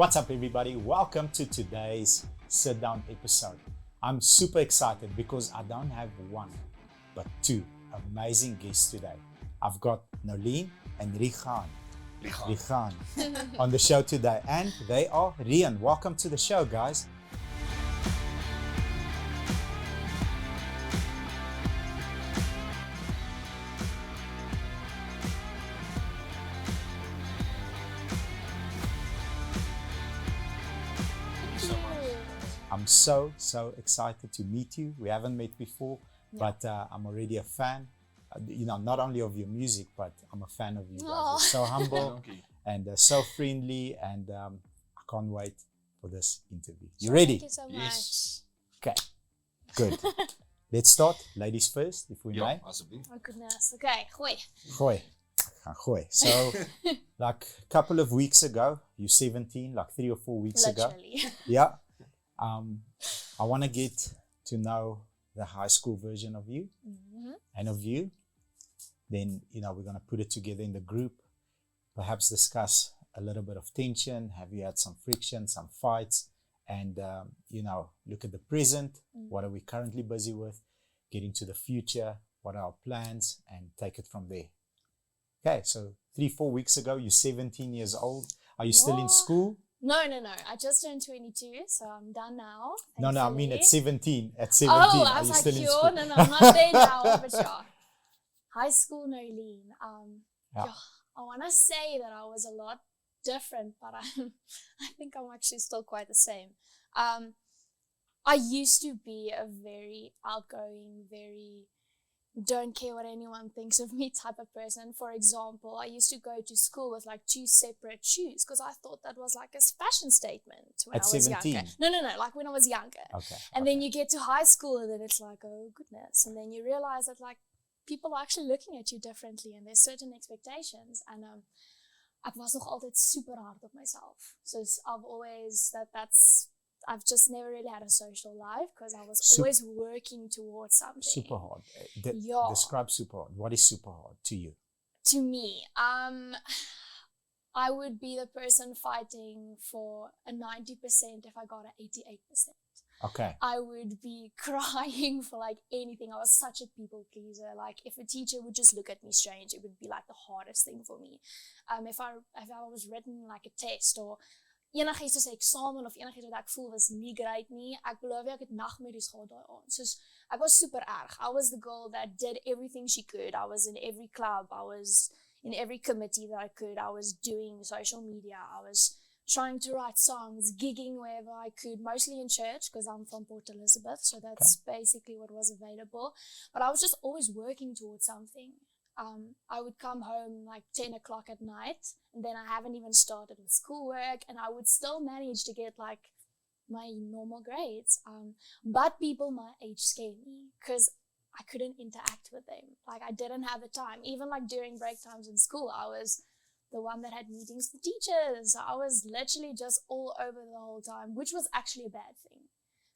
What's up, everybody? Welcome to today's sit down episode. I'm super excited because I don't have one, but two amazing guests today. I've got Reën and Reën on the show today, and they are Reën. Welcome to the show, guys. I'm so excited to meet you. We haven't met before, but I'm already a fan. Not only of your music, but I'm a fan of you guys. You're so humble and so friendly, and I can't wait for this interview. You ready? Thank you so much. Okay, good. Let's start. Ladies first, if we may. Oh goodness. Okay, gooi. Gooi. So, like a couple of weeks ago, you're 17, like 3 or 4 weeks Literally. ago. Yeah. I want to get to know the high school version of you and of you. Then, we're going to put it together in the group, perhaps discuss a little bit of tension. Have you had some friction, some fights? And, look at the present. What are we currently busy with? Get into the future. What are our plans? And take it from there. Okay, so 3-4 weeks ago, you're 17 years old. Are you still in school? No. I just turned 22, so I'm done now. No, I mean at 17. At 17, oh, I are was you like, still in school? No, I'm not there now, but yeah. High school, Reën. I want to say that I was a lot different, but I think I'm actually still quite the same. I used to be a very outgoing, very don't care what anyone thinks of me type of person. For example, I used to go to school with like 2 separate shoes because I thought that was like a fashion statement when At I was 17? younger. No, like when I was younger. Okay. And then you get to high school and then it's like, oh goodness. And then you realize that like people are actually looking at you differently and there's certain expectations. And ek was nog altyd super hard op myself. So I've just never really had a social life because I was always working towards something. Super hard. Describe super hard. What is super hard to you? To me, I would be the person fighting for a 90% if I got an 88%. Okay. I would be crying for like anything. I was such a people pleaser. Like if a teacher would just look at me strange, it would be like the hardest thing for me. If I was written like a test or enigiets soos 'n eksamen of enigiets wat ek voel was nie great nie, ek beloof jy ek het nagmerries gehad daaraan. Soos ek was super erg. I was the girl that did everything she could. I was in every club. I was in every committee that I could. I was doing social media. I was trying to write songs, gigging wherever I could, mostly in church because I'm from Port Elizabeth, so that's basically what was available. But I was just always working towards something. I would come home like 10 o'clock at night and then I haven't even started with schoolwork and I would still manage to get like my normal grades. But people my age scared me because I couldn't interact with them. Like I didn't have the time. Even like during break times in school, I was the one that had meetings with teachers. I was literally just all over the whole time, which was actually a bad thing.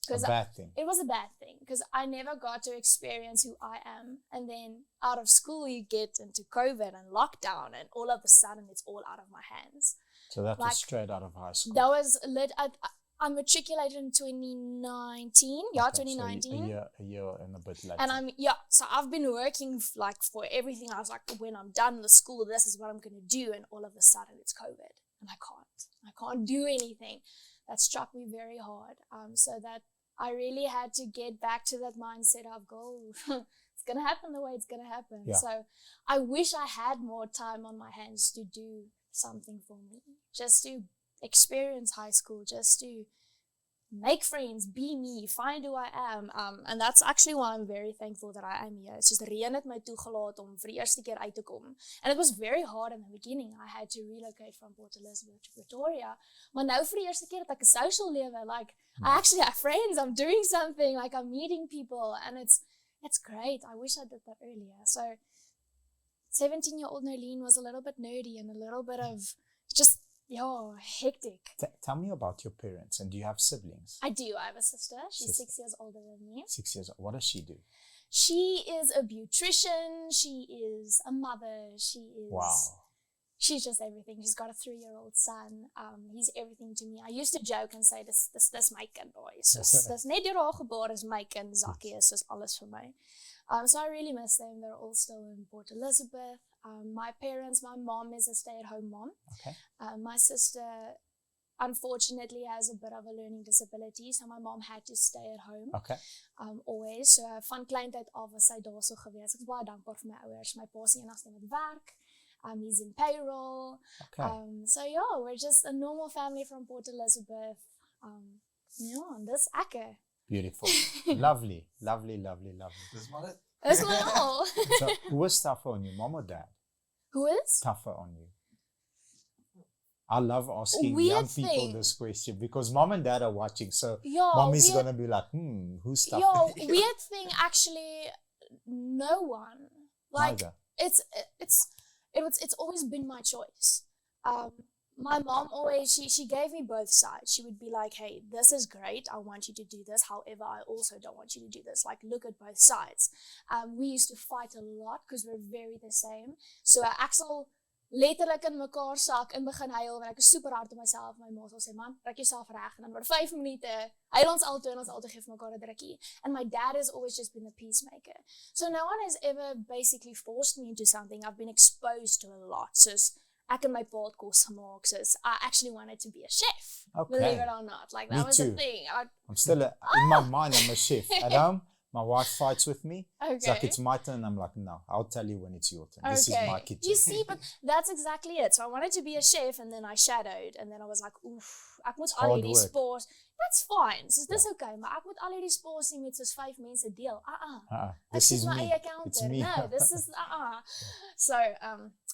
It was a bad thing because I never got to experience who I am. And then out of school, you get into COVID and lockdown, and all of a sudden, it's all out of my hands. So that was straight out of high school. That was I matriculated in 2019. Yeah, 2019. So a year and a bit later. And so I've been working like for everything. I was like, when I'm done with school, this is what I'm going to do. And all of a sudden, it's COVID, and I can't do anything. That struck me very hard. So that I really had to get back to that mindset of it's going to happen the way it's going to happen. Yeah. So I wish I had more time on my hands to do something for me, just to experience high school, just to make friends, be me, find who I am. And that's actually why I'm very thankful that I am here. It's just Reën het my toegelaat om vir die eerste keer uit te kom. And it was very hard in the beginning. I had to relocate from Port Elizabeth to Pretoria. Maar nou vir die eerste keer dat ek 'n social lewe, like I actually have friends, I'm doing something, like I'm meeting people, and it's great. I wish I did that earlier. So 17-year-old Reën was a little bit nerdy and a little bit of just hectic. Tell me about your parents, and do you have siblings? I do. I have a sister. She's 6 years older than me. 6 years old. What does she do? She is a beautician. She is a mother. She is. Wow. she's just everything. She's got a 3-year-old son. He's everything to me. I used to joke and say, dis my kind, boys. Dis net deur haar gebore is my kind, Zakkie is just alles vir my. So I really miss them. They're all still in Port Elizabeth. My parents, my mom is a stay-at-home mom. Okay. My sister, unfortunately, has a bit of a learning disability, so my mom had to stay at home. Okay. Always. So van kleintyd af was sy daar so gewees. Ek is baie dankbaar vir my ouers. My pa se enigste met werk. He's in payroll. Okay. So yeah, we're just a normal family from Port Elizabeth. Yeah, dis ekke. Beautiful. Lovely. Dis maar dit. Dis maar al. So, who was tougher on you, mom or dad? Who is? Tougher on you? I love asking Weird young people thing. this question because mom and dad are watching. So, Yeah, mom is weird- going to be like, who's tougher? Yo, weird thing, actually, no one. Like, Neither. it's always been my choice. My mom always, she gave me both sides. She would be like, hey, this is great. I want you to do this. However, I also don't want you to do this. Like, look at both sides. We used to fight a lot because we're very the same. So ek sal letterlik in mekaar sak en begin huil en ek is super hard op myself. My ma sal sê, man, trek jouself reg en dan oor 5 minute huil ons altyd en ons altyd gee vir mekaar 'n drukkie. And my dad has always just been the peacemaker. So no one has ever basically forced me into something. I've been exposed to a lot. So ek en my pa het kos gemaak. So I actually wanted to be a chef. Okay. Believe it or not. Like that Me was too. the thing. I'm still, in my mind, I'm a chef. At home, my wife fights with me. It's like, Okay. it's my turn. I'm like, no, I'll tell you when it's your turn. This is my kitchen. You see, but that's exactly it. So I wanted to be a chef and then I shadowed and then I was like, oof, ek moet al hard hierdie work. spores. That's fine. So dis okay, maar ek moet al hierdie spores nie met soos 5 mense deel. This Ek is soos my me. eie It's counter. me. No, this is So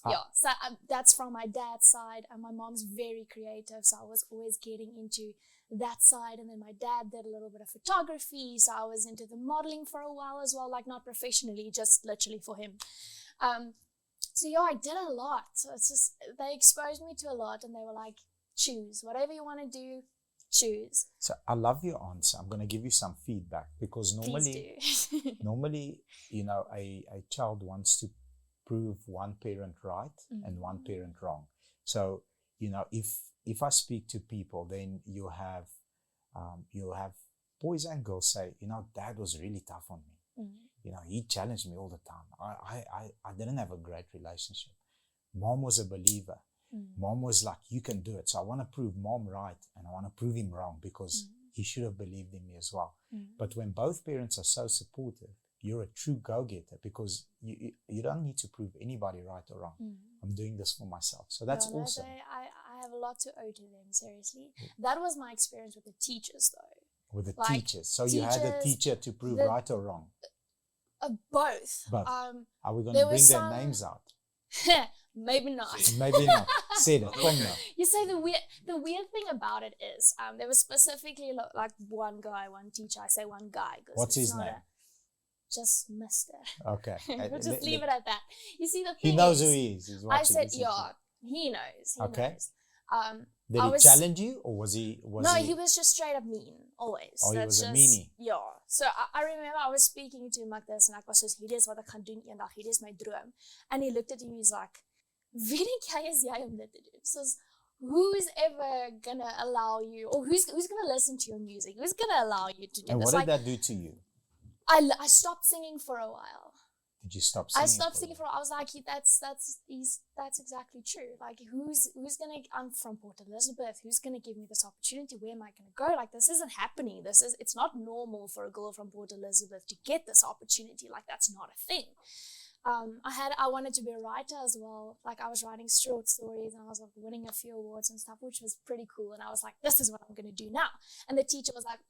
yeah, so that's from my dad's side and my mom's very creative, so I was always getting into that side. And then my dad did a little bit of photography, so I was into the modeling for a while as well, like not professionally, just literally for him. So yeah, I did a lot. So it's just, they exposed me to a lot and they were like, choose whatever you want to do, choose. So I love your answer. I'm going to give you some feedback because normally, Please do. normally, you know, a child wants to prove one parent right and one parent wrong. So, you know, if I speak to people, then you'll have boys and girls say, you know, dad was really tough on me. You know, he challenged me all the time. I didn't have a great relationship. Mom was a believer. Mom was like, you can do it. So I want to prove mom right and I want to prove him wrong because he should have believed in me as well. But when both parents are so supportive, you're a true go-getter because you don't need to prove anybody right or wrong. I'm doing this for myself. So that's awesome. I have a lot to owe to them, seriously. That was my experience with the teachers, though. With the Like, teachers. So you had a teachers, teacher to prove the- right or wrong. Both. Both. Are we going there to were bring their some- names out? Maybe not. Maybe not. Said it. Come now. You say the weird thing about it is there was specifically like one guy, one teacher. I say one guy. 'Cause What's it's his not name? Just Mister. Okay. We'll just leave it at that. You see the He thing knows is, who he is. He's I watching. said, This is- yeah, he knows. He Okay. knows. Did I he was- challenge you or was he? He was just straight up mean, always. Oh, he That's was a just, meanie. Yeah. So I remember I was speaking to him like this and ek was soos, hierdie is wat ek gaan doen eendag, hierdie is my droom. And he looked at me, he's like, wie dink jy is jy om dit te doen? So who's ever gonna allow you, or who's gonna listen to your music? Who's gonna allow you to do And this? what did Like, that do to you? I stopped singing for a while. Did you stop singing? I stopped singing for. I was like, that's exactly true. Like, who's gonna? I'm from Port Elizabeth. Who's gonna give me this opportunity? Where am I gonna go? Like, this isn't happening. It's not normal for a girl from Port Elizabeth to get this opportunity. Like, that's not a thing. I wanted to be a writer as well. Like, I was writing short stories and I was like winning a few awards and stuff, which was pretty cool. And I was like, this is what I'm gonna do now. And the teacher was like,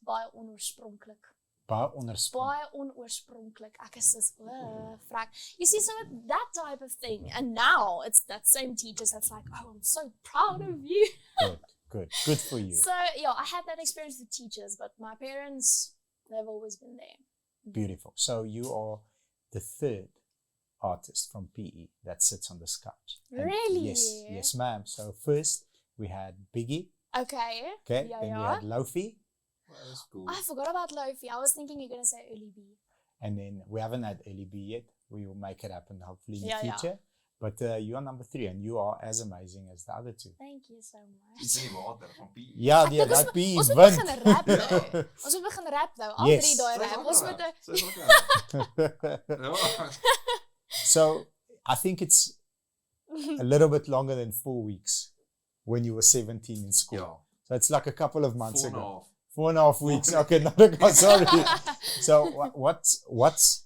baie onoorspronklik. Baie onderspan. Baie onoorspronklik. Ek is soos, vrek. You see, so that type of thing. And now it's that same teacher that's like, oh, I'm so proud of you. Good for you. So yeah, I had that experience with teachers, but my parents, they've always been there. Beautiful. So you are the third artist from PE that sits on this couch. And Really? Yes, ma'am. So first we had Biggie. Okay. Okay. Yeah, Then we yeah. had Lofi. Well, that's cool. I forgot about Lofi. I was thinking you're gonna say Early B. And then we haven't had Ellie B yet. We will make it happen hopefully in Yeah, the yeah. future. But you are number 3 and you are as amazing as the other 2. Thank you so much. Iets in die water van PE. Ja, Ek dink dat PE ons moet wint. begin rap nou. Ons moet begin rap nou. Al Yes. 3 daai Sy is rap. ook Ons een moet rap. Sy is ook een rap. Ja. So I think it's a little bit longer than 4 weeks when you were 17 in school. Ja. So it's like a couple of months 4 en 'n ago. half. 4.5 weeks. Okay, not okay, sorry. So what's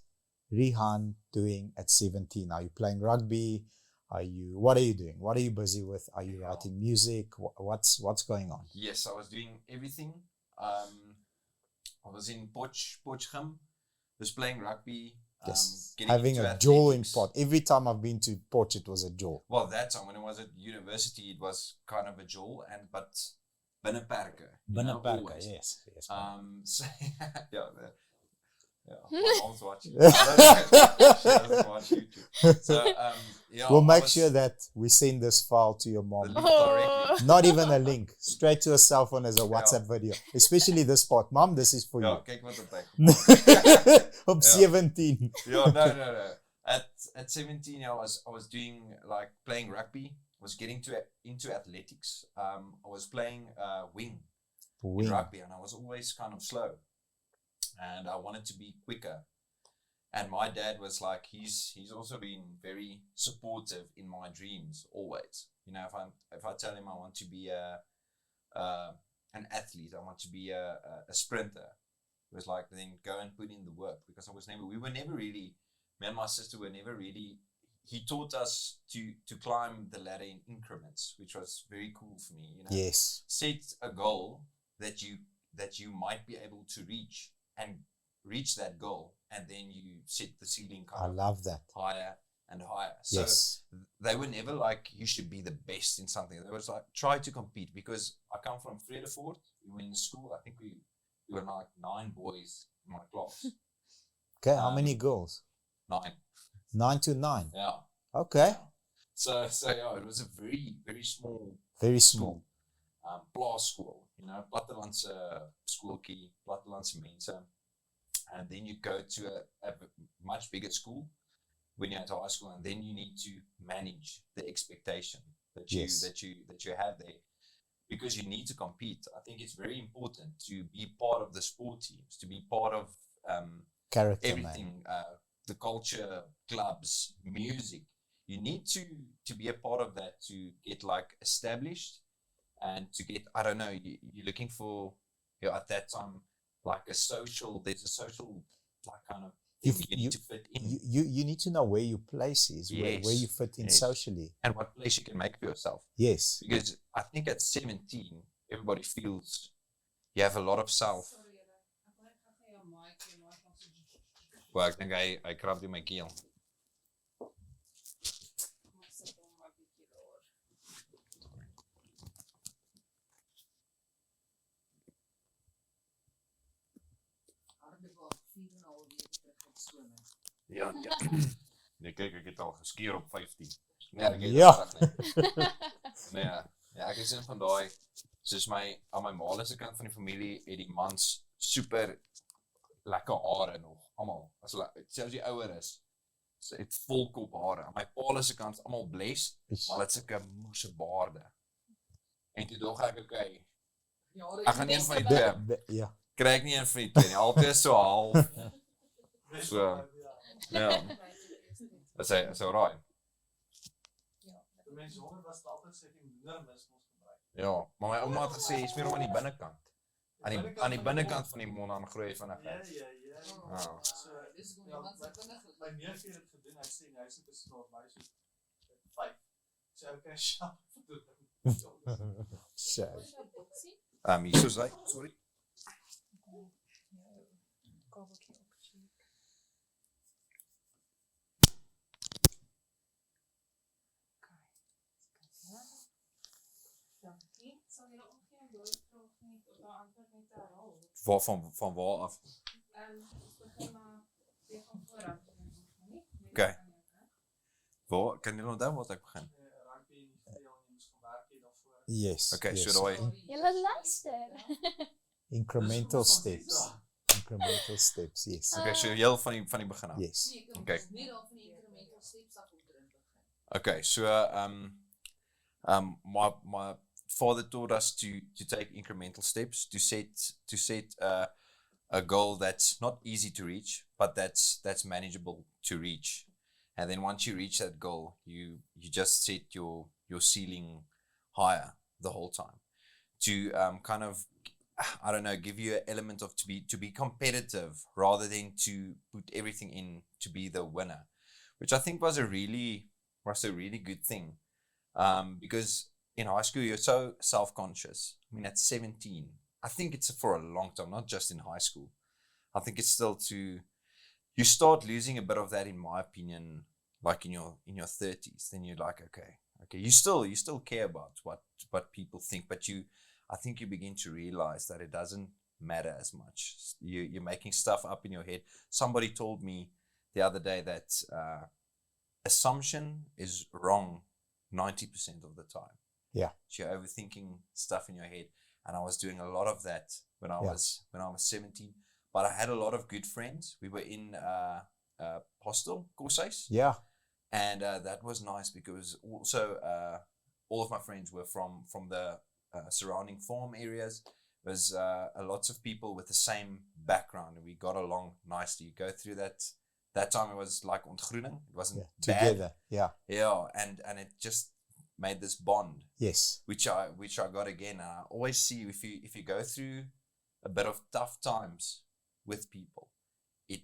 Reën doing at 17? Are you playing rugby? What are you doing? What are you busy with? Are you writing music? What's going on? Yes, I was doing everything. I was in Potchefstroom, was playing rugby. Yes, Getting having into a jewel in athletics. Port. Every time I've been to Port, it was a jewel. Well, that time when I was at university, it was kind of a jewel, but binne perke. you know, Binneperke, always. yes. So yeah, my mom's watching. She doesn't watch YouTube. So yeah, We'll I make was- sure that we send this file to your the mom. link directly. Not even a link, straight to her cell phone as a WhatsApp video. Especially this part. Mom, this is for Ja, you. kyk wat het hy. Op Ja. 17. Yeah, no. At 17, I was doing like playing rugby. Was getting into athletics. I was playing wing in Wing. rugby, and I was always kind of slow, and I wanted to be quicker. And my dad was like, he's also been very supportive in my dreams always. You know, if I tell him I want to be an athlete, I want to be a sprinter, it was like, then go and put in the work, because we were never really, me and my sister were never really. He taught us to climb the ladder in increments, which was very cool for me. You know, Yes. set a goal that you might be able to reach, and reach that goal, and then you set the ceiling I kind of love that. higher and higher. So Yes. they were never like, you should be the best in something. They was like, try to compete, because I come from Vredefort. We were in school. I think we were like 9 boys in my class. Okay, how many girls? 9. 9 to 9. Yeah. Okay. So yeah, it was a very, very small Very small. plaasskool, you know, plattelandse skooltjie, plattelandse mense. And then you go to a much bigger school when you're at high school, and then you need to manage the expectation that you Yes. that you have there, because you need to compete. I think it's very important to be part of the sport teams, to be part of Character, everything, the culture, clubs, music. You need to be a part of that to get like established, and to get, I don't know, you're looking for, at that time, like there's a social like kind of thing you need to fit in. You need to know where your place is, where Yes, you fit in yes. socially. And what place you can make for yourself. Yes. Because I think at 17, everybody feels you have a lot of self. Well, ek dink hy krap in my keel. Ja. Nee, kyk, ek het al geskeer op 15. Nee, ek het Ja. Nee, ja, ek is een van daai, soos aan my ma se kant van die familie, het die mans super lekker hare nog, almal, selfs die ouer is, sy het vol kop hare. Aan my pa se kant is almal bles, maar dit sulke moerse baarde. En toe dog ek, okay, ek gaan een van die twee, Ja. kry ek nie een van die twee nie, altyd is so half, so, ja, is hy raai. De mensen honger was het altijd zeg je minder mis moest gebruiken. Ja, maar my ouma het gesê, is meer om aan die binnekant. Aan die binnekant van die mond aan groei vinnig Ja, uit. ja, ja. Ja. So, my neef het het gedoen, hy sê, hy sit is nog, maar hy is 5. So, okay, sjap. So. Hier soos hy, sorry. Van waar af? Okay. Waar, kan jy onthou wat ek begin? Rugby nie veel, jy moes gaan werk hier daarvoor. Yes. Okay, yes. so daai, Julle luister. Incremental steps. Incremental steps, yes. okay, so heel van die begin af. Yes. Okay. Okay, so my father taught us to take incremental steps, to set a goal that's not easy to reach, but that's manageable to reach. And then once you reach that goal, you just set your ceiling higher the whole time to kind of, I don't know, give you an element of to be competitive rather than to put everything in to be the winner, which I think was a really good thing, because in high school you're so self-conscious. I mean, at 17, I think it's for a long time, not just in high school. I think it's still to you start losing a bit of that, in my opinion, like in your 30s. Then you're like, okay, you still care about what people think, but I think you begin to realize that it doesn't matter as much. You're making stuff up in your head. Somebody told me the other day that assumption is wrong 90% of the time. Yeah. So you're overthinking stuff in your head, and I was doing a lot of that when I was 17. But I had a lot of good friends. We were in hostel courses. Yeah. And that was nice because also all of my friends were from the surrounding farm areas. There was lots of people with the same background, and we got along nicely. You go through that time, it was like ontgroening. It wasn't bad. Together. Yeah. Yeah, and it just made this bond. Yes. Which I got again. And I always see if you go through a bit of tough times with people, it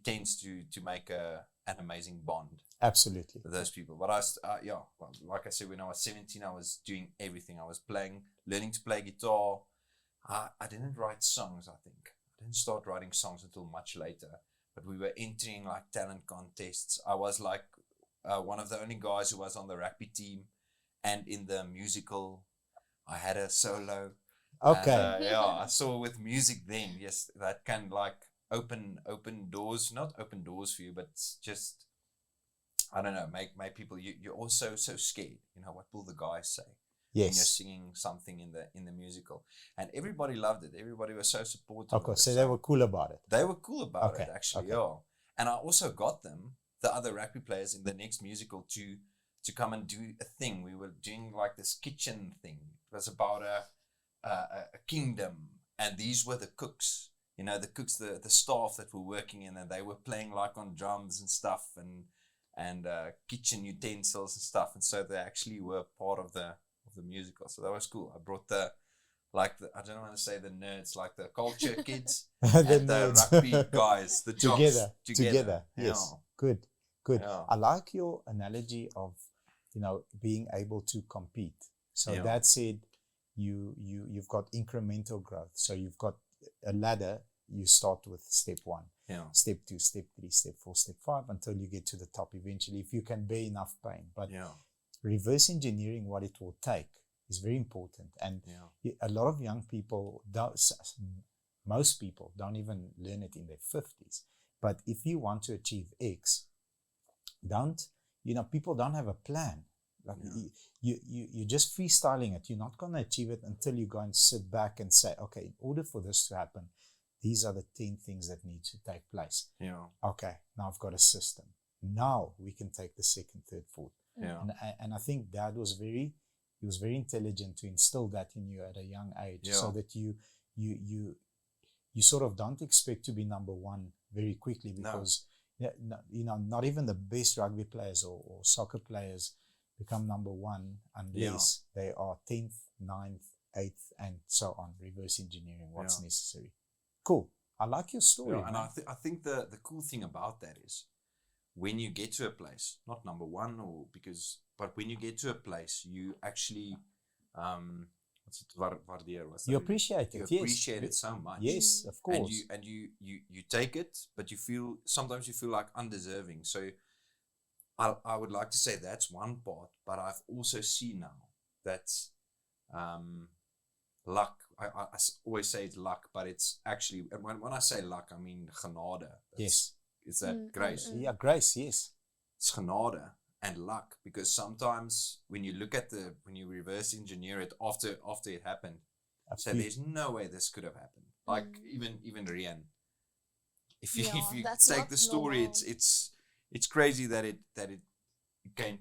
tends to make an amazing bond. Absolutely. With those people. But like I said, when I was 17, I was doing everything. I was learning to play guitar. I didn't write songs, I think. I didn't start writing songs until much later. But we were entering like talent contests. I was like one of the only guys who was on the rugby team, and in the musical, I had a solo. Okay. And, I saw with music then, yes, that can like open doors, not open doors for you, but just, I don't know, make people, you're also so scared, what will the guys say? Yes. When you're singing something in the musical, and everybody loved it. Everybody was so supportive. Okay, so they were cool about it. They were cool about it, actually. Okay. Yeah. And I also got the other rugby players in the next musical to come and do a thing. We were doing like this kitchen thing. It was about a kingdom, and these were the cooks. The cooks, the staff that were working in, and they were playing like on drums and stuff, and kitchen utensils and stuff. And so they actually were part of the musical. So that was cool. I brought I don't want to say the nerds, like the culture kids and the rugby guys, the jocks together. Yes. Yeah. Good. Yeah. I like your analogy of being able to compete. So that said, you've got incremental growth. So you've got a ladder. You start with step 1, step 2, step 3, step 4, step 5, until you get to the top eventually, if you can bear enough pain. But reverse engineering what it will take is very important. And a lot of young people, most people don't even learn it in their 50s. But if you want to achieve X, people don't have a plan. Like you're just freestyling it. You're not going to achieve it until you go and sit back and say, okay, in order for this to happen, these are the 10 things that need to take place. Okay, now I've got a system. Now we can take the second, third, fourth. And I think Dad was very intelligent to instill that in you at a young age, so that you sort of don't expect to be number one very quickly, because not even the best rugby players or soccer players become number one unless they are 10th, 9th, 8th, and so on. Reverse engineering what's necessary. Cool. I like your story. And I think the cool thing about that is, when you get to a place, not number one, but when you get to a place, you actually, you appreciate it. You appreciate it so much. Yes, of course. And you take it, but sometimes you feel like undeserving. So I would like to say that's one part, but I've also seen now that's luck. I always say it's luck, but it's actually, when I say luck, I mean genade. Yes. Is that grace? Yeah, grace, yes. It's genade and luck, because sometimes when you reverse engineer it after it happened, so there's no way this could have happened. Like even Reën. If you take the story, normal. it's crazy that it came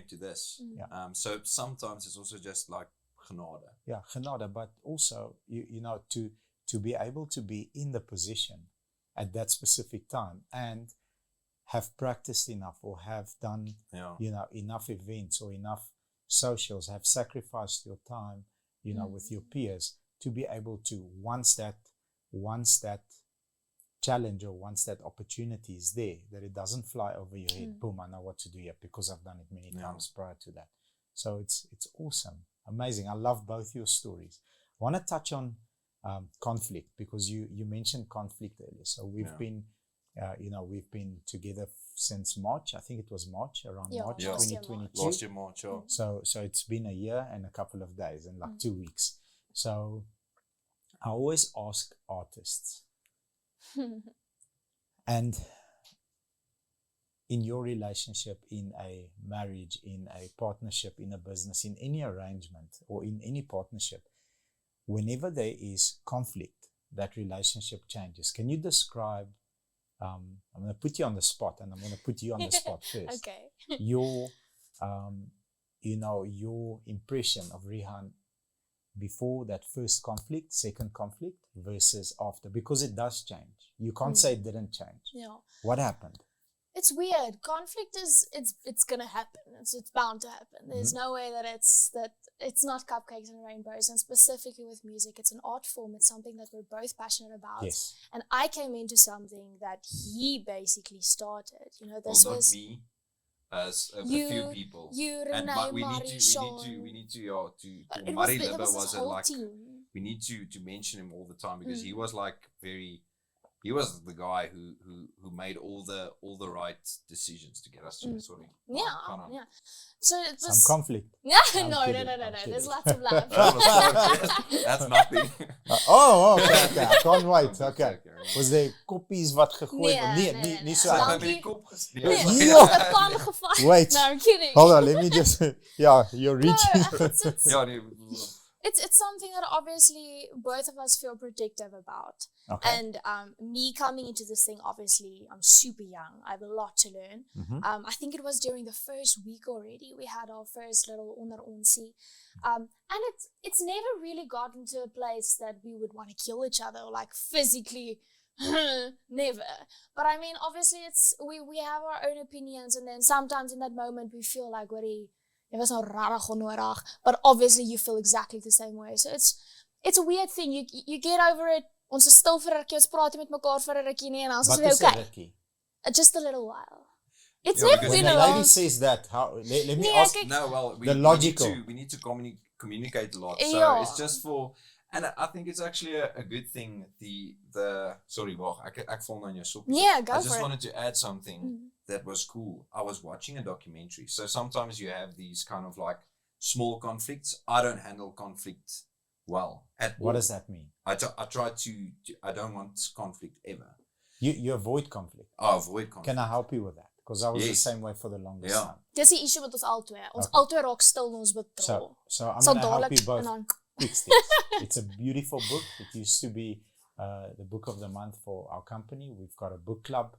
to this. Yeah. So sometimes it's also just like genade. Yeah, genade, but also you know to be able to be in the position at that specific time and have practiced enough or have done you know enough events or enough socials, have sacrificed your time, you know, with your peers to be able to once that challenge or once that opportunity is there, that it doesn't fly over your head. Boom, I know what to do here because I've done it many times prior to that. So it's awesome, amazing. I love both your stories. I want to touch on conflict because you mentioned conflict earlier. So we've been you know, we've been together since March. I think it was March, around March 2022. Last year March, yeah. So it's been a year and a couple of days and like 2 weeks. So I always ask artists, and in your relationship, in a marriage, in a partnership, in a business, in any arrangement or in any partnership, whenever there is conflict, that relationship changes. Can you describe, I'm going to put you on the spot and I'm going to put you on the spot first. Okay. Your, you know, your impression of Reën before that first conflict, second conflict versus after, because it does change. You can't say it didn't change. Yeah. What happened? It's weird. Conflict it's gonna happen. It's bound to happen. There's no way that it's not cupcakes and rainbows. And specifically with music, it's an art form. It's something that we're both passionate about. Yes. And I came into something that he basically started. You know, this well, was not me, as a few people. You, And Reën, we need to Mari Libbe was a, like team. we need to mention him all the time because he was like he was the guy who made all the right decisions to get us to sorry. Yeah. So it was Some conflict. Yeah, I'm no. kidding. There's lots of love. That's nothing. Okay. I can't wait. Okay. Okay. Was there koppies wat gegooid? Nee. Nie so. Dankie. Nee. De pan gevat. Wait. No, I'm kidding. Hold on, let me just, you're reaching. Ja, nee. It's something that obviously both of us feel protective about. Okay. And me coming into this thing, obviously, I'm super young. I have a lot to learn. I think it was during the first week already. We had our first little onder onsie. And it's never really gotten to a place that we would want to kill each other or like physically. Never. But I mean, obviously, we have our own opinions. And then sometimes in that moment, we feel like, it was nou rarig onnodig, but obviously you feel exactly the same way. So it's a weird thing. You get over it. Ons is stil vir 'n rukkie, ons praat met mekaar vir 'n rukkie nie en dan is Wat dit is okay. Rukkie? Just a little while. It's Yeah, never because been When a a long. lady says that, how? Let me Nee, ask. kyk, No, well, The logical. we need to communicate a lot. So Yeah. it's just for, and I think it's actually a good thing. The sorry, wag, ek val nou in jou sopie. Yeah, go I for just it. wanted to add something that was cool. I was watching a documentary. So sometimes you have these kind of like small conflicts. I don't handle conflict well at all. What does that mean? I try to I don't want conflict ever. You avoid conflict. I avoid conflict. Can I help you with that? Because I was the Yes. same way for the longest Yeah. time. Dis die issue met ons albei. Ons Okay. albei raak stil en ons betrol. So I'm Sal going to help dadelik you both en dan fix this. It's a beautiful book. It used to be the book of the month for our company. We've got a book club.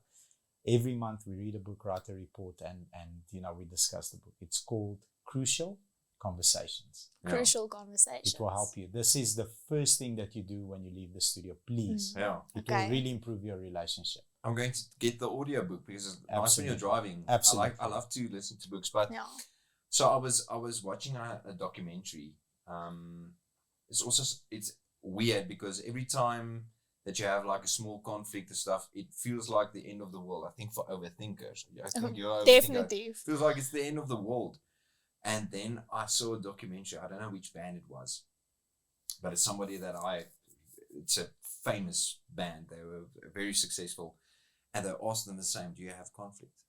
Every month we read a book, write a report, and you know, we discuss the book. It's called Crucial Conversations. Yeah. crucial conversations. It will help you. This is the first thing that you do when you leave the studio. Please. Yeah. It Okay. will really improve your relationship. I'm going to get the audiobook because it's nice when Absolutely. you're driving. Absolutely. I love to listen to books, but Yeah. so I was watching a documentary. It's weird because every time that you have like a small conflict and stuff, it feels like the end of the world. I think for overthinkers, I think you're an overthinker. Definitely. It feels like it's the end of the world. And then I saw a documentary. I don't know which band it was, but it's somebody that it's a famous band. They were very successful. And they asked them the same, do you have conflict?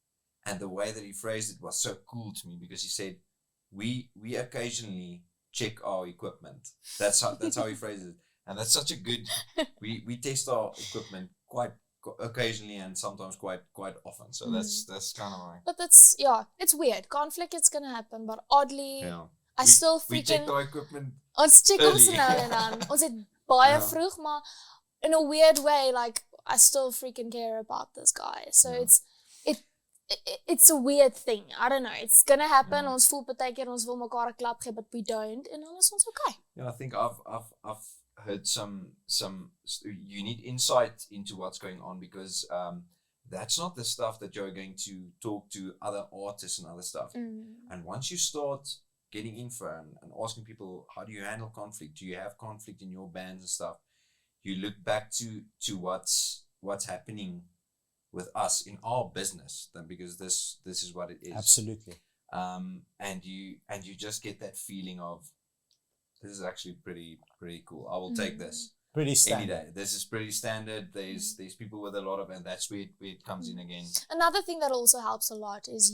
And the way that he phrased it was so cool to me because he said, we occasionally check our equipment. That's how he phrased it. And that's such a good, we test our equipment quite occasionally and sometimes quite often. So that's kind of like, But it's weird. Conflict is gonna happen, but oddly, yeah. I still We check freaking our equipment. ons check ons early. nou en dan. Ons het baie Ja. vroeg, maar in a weird way, like I still freaking care about this guy. So Ja. it's a weird thing. I don't know. It's gonna happen. Ons voel partykeer ons wil mekaar 'n klap gee, but we don't, and dan is ons okay. Yeah, I think I've heard some. You need insight into what's going on, because that's not the stuff that you're going to talk to other artists and other stuff. And once you start getting info and asking people, how do you handle conflict? Do you have conflict in your bands and stuff? You look back to what's happening with us in our business, then, because this is what it is. Absolutely. And you just get that feeling of, this is actually pretty cool. I will take this Pretty any standard. day. This is pretty standard. There's people with a lot of, and that's where it comes in again. Another thing that also helps a lot is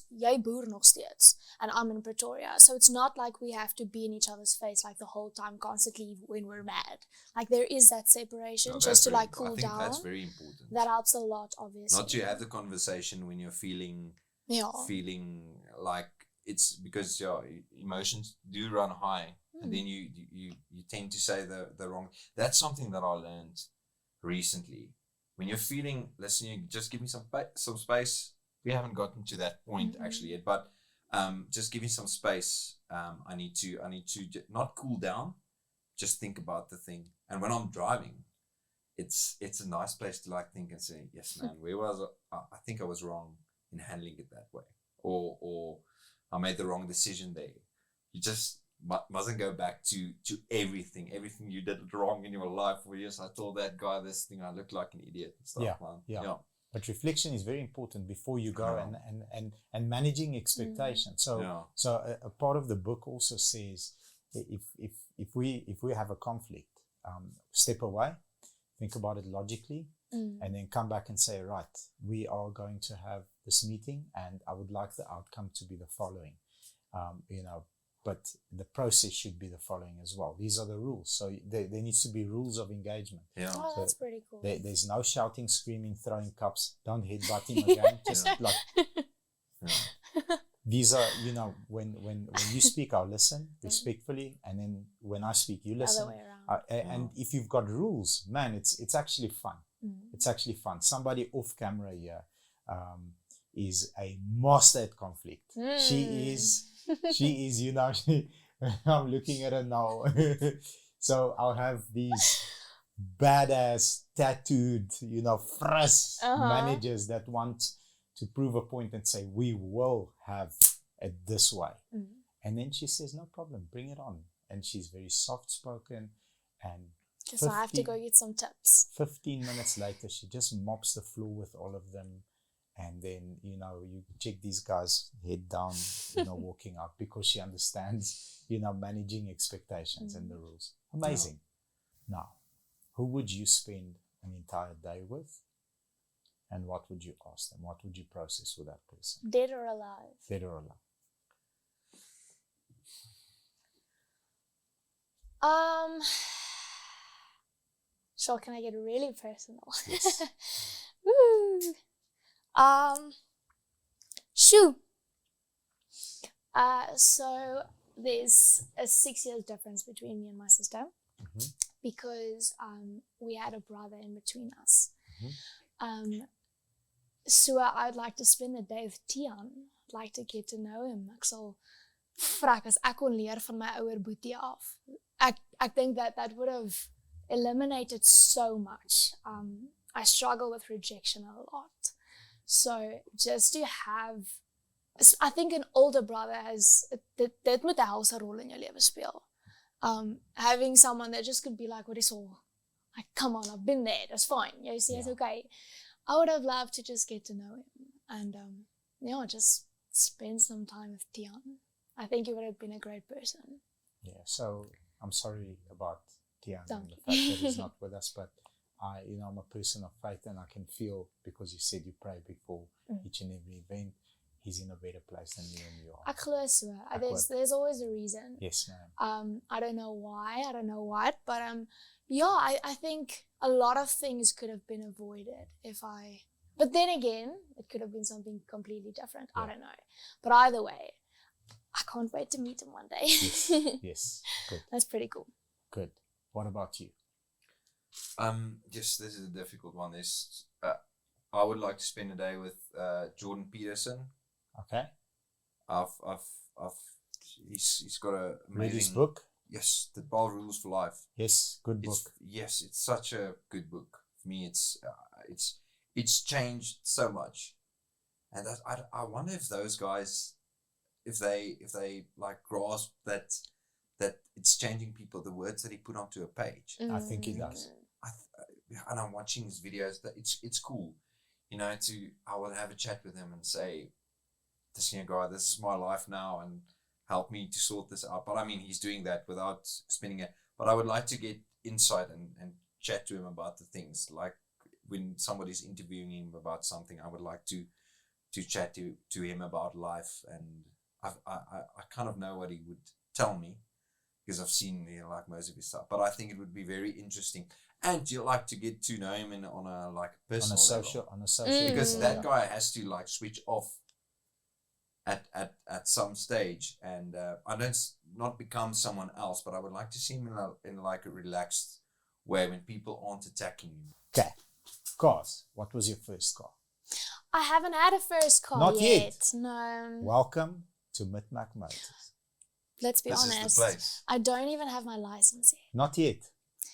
jy boer nog steeds, and I'm in Pretoria, so it's not like we have to be in each other's face like the whole time, constantly when we're mad. Like there is that separation, No, just to very, like cool I think down. that's very important. That helps a lot, obviously. Not to have the conversation when you're feeling like, it's because your emotions do run high, and then you tend to say the wrong. That's something that I learned recently. When you're feeling, listen, you just give me some space. We haven't gotten to that point actually yet, but just give me some space. I need to not cool down, just think about the thing. And when I'm driving, it's a nice place to like think and say, yes, man, where was I think I was wrong in handling it that way, or I made the wrong decision there. You just mustn't go back to everything you did wrong in your life. Where yes, I told that guy this thing, I looked like an idiot and stuff. Yeah. But reflection is very important before you go, and managing expectations. So a part of the book also says, if we have a conflict, step away, think about it logically, and then come back and say, right, we are going to have this meeting, and I would like the outcome to be the following. But the process should be the following as well. These are the rules. So there needs to be rules of engagement. Yeah. Oh, So that's pretty cool. there's no shouting, screaming, throwing cups. Don't headbutt him again. Just these are, when you speak, I'll listen respectfully, and then when I speak, you listen. Other way around. And if you've got rules, man, it's actually fun. It's actually fun. Somebody off camera here is a master at conflict. She is, I'm looking at her now. So I'll have these badass, tattooed, fresh managers that want to prove a point and say, we will have it this way. And then she says, no problem, bring it on. And she's very soft-spoken. And So I have to go get some tips. 15 minutes later, she just mops the floor with all of them. And then, you check these guys head down, walking out, because she understands, managing expectations and the rules. Amazing. Now, who would you spend an entire day with? And what would you ask them? What would you process with that person? Dead or alive? Dead or alive? So can I get really personal? Yes. Woo. Shoo. So there's a 6 years difference between me and my sister, because we had a brother in between us. So I'd like to spend the day with Tian. I'd like to get to know him. Ek sal vra as ek kon leer van my ouer boetie af. Ek dink that would have eliminated so much. I struggle with rejection a lot. So just to have, I think an older brother has, dit moet 'n helse rol in jou lewe speel. Having someone that just could be like, what is all? Like, come on, I've been there, that's fine. You see, it's okay. I would have loved to just get to know him and, just spend some time with Tian. I think he would have been a great person. Yeah, so I'm sorry about Tian and the fact Dankie. that he's not with us, but I'm a person of faith, and I can feel, because you said you pray before each and every event, he's in a better place than you and you are. Ek glo so. There's always a reason. Yes, ma'am. I don't know why, I don't know what, but I think a lot of things could have been avoided but then again, it could have been something completely different. Yeah. I don't know. But either way, I can't wait to meet him one day. Yes. Good. That's pretty cool. Good. What about you? Yes, this is a difficult one. I would like to spend a day with Jordan Peterson. Okay. He's got a Read his amazing book. Yes, The 12 Rules for Life. Yes, good book. It's such a good book. For me, it's changed so much, and I wonder if those guys, if they like grasp that it's changing people. The words that he put onto a page. I think he does. And I'm watching his videos. That it's cool, I will have a chat with him and say, this guy, this is my life now, and help me to sort this out. But I mean, he's doing that without spending it. But I would like to get insight and chat to him about the things. Like when somebody's interviewing him about something, I would like to chat to him about life. And I kind of know what he would tell me because I've seen like most of his stuff. But I think it would be very interesting. And you like to get to know him on a like personal level. On a social Because level, that guy has to like switch off at some stage, and I don't not become someone else, but I would like to see him in like a relaxed way when people aren't attacking him. Okay. Cars. What was your first car? I haven't had a first car Not yet. No. Welcome to Midmac Motors. Let's be This honest. is the place. I don't even have my license yet. Not yet.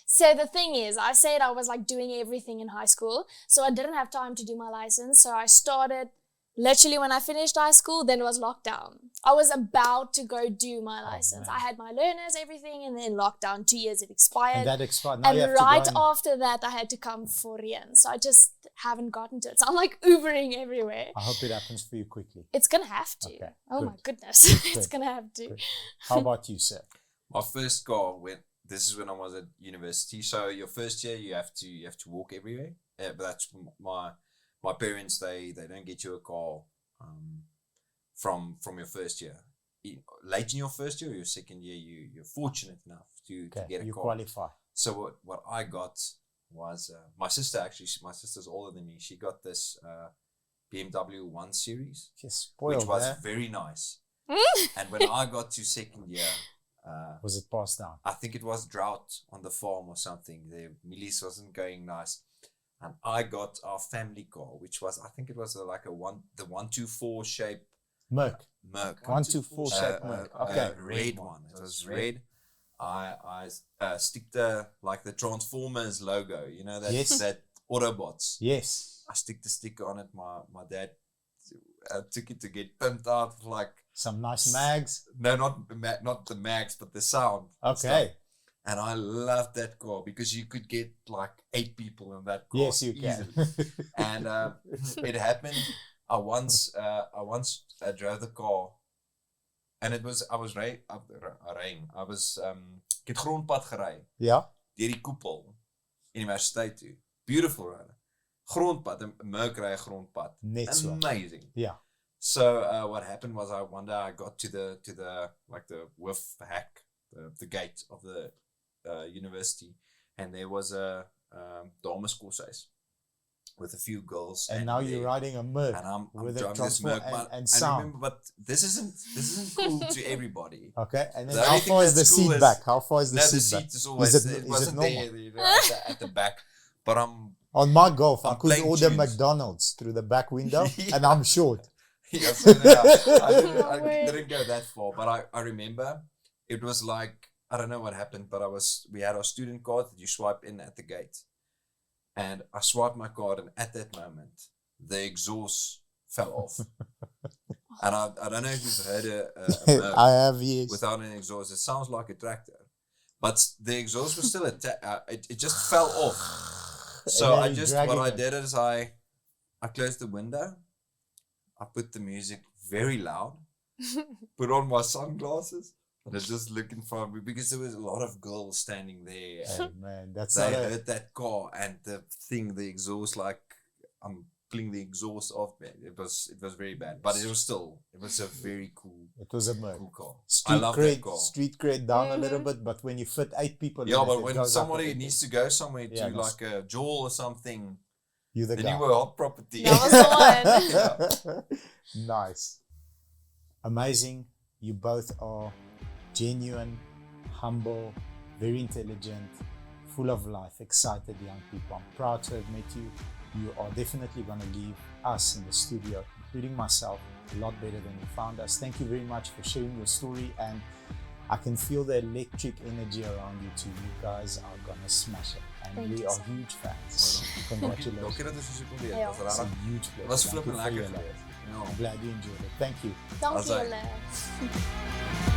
So the thing is, I said I was like doing everything in high school, so I didn't have time to do my license. So I started literally when I finished high school, then it was lockdown. I was about to go do my license. Man. I had my learners, everything, and then lockdown, 2 years it expired. And that expired. Now And you have right to go after that, I had to come for Reën. So I just haven't gotten to it. So I'm like Ubering everywhere. I hope it happens for you quickly. It's going to have to. Okay, Oh good. my goodness. It's Good. going to have to. Good. How about you, sir? My first car this is when I was at university. So your first year you have to walk everywhere. But that's my parents. They don't get you a car from your first year. Late in your first year or your second year, you're fortunate enough to get a you car. qualify. So what I got was my sister. Actually, my sister's older than me. She got this BMW 1 Series, Just which spoiled was there. very nice. And when I got to second year, Was it passed down? I think it was drought on the farm or something. The Millis wasn't going nice. And I got our family car, which was, I think it was the 124 shape Merc. Merc. 124 shape Merc. Okay. Red one. It was red. I stick the Transformers logo, that Yes. that Autobots. Yes. I stick the sticker on it. My dad took it to get pimped out Some nice mags. no, not the mags, but the sound. and stuff. Okay. And I loved that car because you could get 8 people in that car. Yes, you can. easily. And it happened. I once drove the car, and I was Reën. I was ek het grondpad gery Ja. deur die koepel universiteit toe. Beautiful road. Grondpad, 'n Merc ry 'n grondpad. Net so. Amazing. Yeah. So what happened was one day I got to the with hack, the gate of the university, and there was a dameskoolhuis with a few girls. And now you're riding a Merc and I'm with a driving this transform Merc, and and sound. remember, but this isn't cool to everybody. Okay. And then The how only thing far is the that's cool seat is- back? How far is the No, the seat back? seat is always Is it it wasn't normal? there at the back, but On my Golf, I I'm could playing order tunes. McDonald's through the back window, Yeah. and I'm short. Yeah, so I No way. didn't go that far, but I remember it was I don't know what happened, but we had our student card that you swipe in at the gate, and I swiped my card, and at that moment the exhaust fell off, and I don't know if you've heard a Merc I have, yes. without an exhaust. It sounds like a tractor, but the exhaust was still it just fell off. So And then you're what I dragging did is I closed the window. I put the music very loud, put on my sunglasses, and I was just looking for me because there was a lot of girls standing there. Hey, And man, that's they not a, heard that car and the exhaust, I'm pulling the exhaust off. Man. It was very bad, but it was a very cool it was a Merc. car. I Street love that cred, car. street cred down a little bit, but when you fit 8 people Yeah, in but it, when goes up a somebody bit. needs to go somewhere Yeah, to that's- a Joel or something, You're the then guy. you were hot property. That was the one. Nice. Amazing. You both are genuine, humble, very intelligent, full of life, excited young people. I'm proud to have met you. you are definitely going to leave us in the studio, including myself, a lot better than you found us. Thank you very much for sharing your story, and I can feel the electric energy around you too. You guys are going to smash it, and Thank we you are so huge fans. Dankie Congratulations. dat ons so kon weet. Ja. Was It's a regtig huge pleasure. was Thank you flippend for lekker your love. geweest. Ja. I'm glad you enjoyed it. Thank you. Dankie As hy- julle.